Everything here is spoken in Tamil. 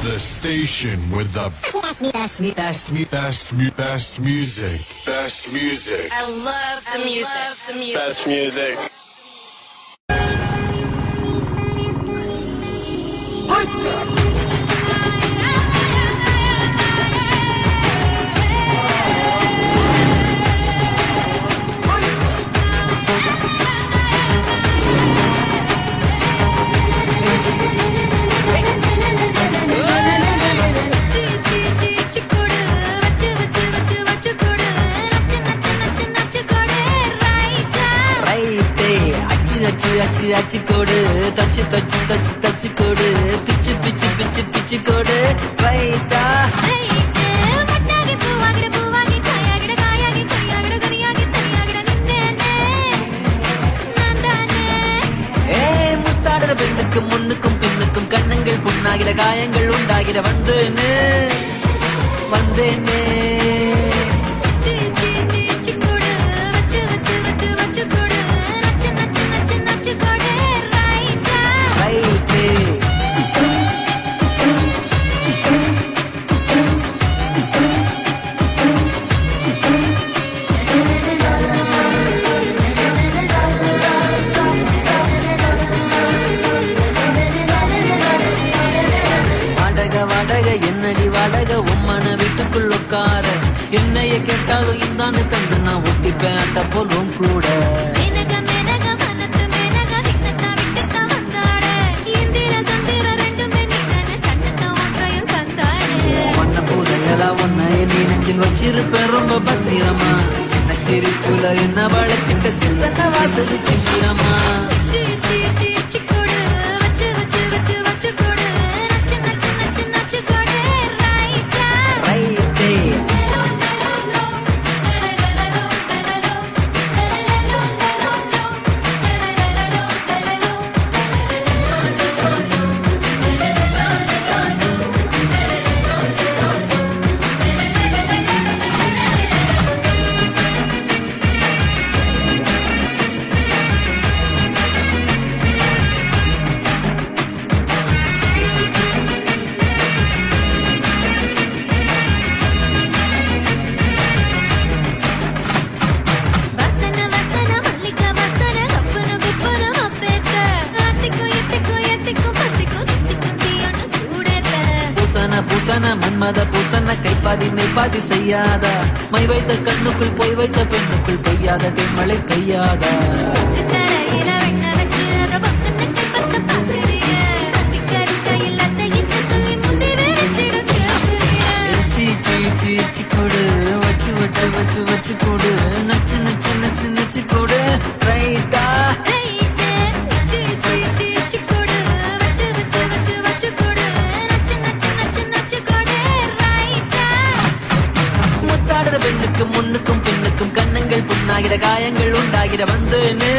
The station with the best music. Best music. I love the music. Best music. அச்சு கோடு தச்சு தச்சு தச்சு தச்சு கோடு பிச்சு பிச்சு பிச்சு பிச்சு கோடு ரைட்டா முத்தாடுற பெண்ணுக்கும் முன்னுக்கும் பின்னுக்கும் கண்ணங்கள் புண்ணாகிற காயங்கள் உண்டாகிற வந்தேன்னு வந்தேன்னு வாடகை என்னடி வாடகை உம்மன வீட்டுக்குள் உட்கார என்னைய கேட்டாலும் இந்தான்னு தந்து நான் ஒட்டிப்பேன் அந்த போலும் கூட ஒன்ன பூதைகளா ஒன்ன நீ நெஞ்சில் வச்சிருப்பேன் ரொம்ப பத்திரமா சின்ன சிரிப்புல என்ன வளைச்சிட்ட சிந்தன வாசல் சித்திரமா பூசன மன்மத பூசன கைப்பாதி மெய்ப்பாதி செய்யாதா மை வைத்த கண்ணுக்குள் போய் வைத்த பெண்ணுக்குள் பெய்யாத தேன்மழை பெய்யாதா கொடு வச்சு வச்சு வச்சு வச்சு கொடு நச்சு நச்சு நச்சு நச்சு கொடு ரைட்டா பெண்ணுக்கு முன்னுக்கும் பின்னுக்கும் கண்ணங்கள் புண்ணாகிற காயங்கள் உண்டாகிற வந்தேன்னு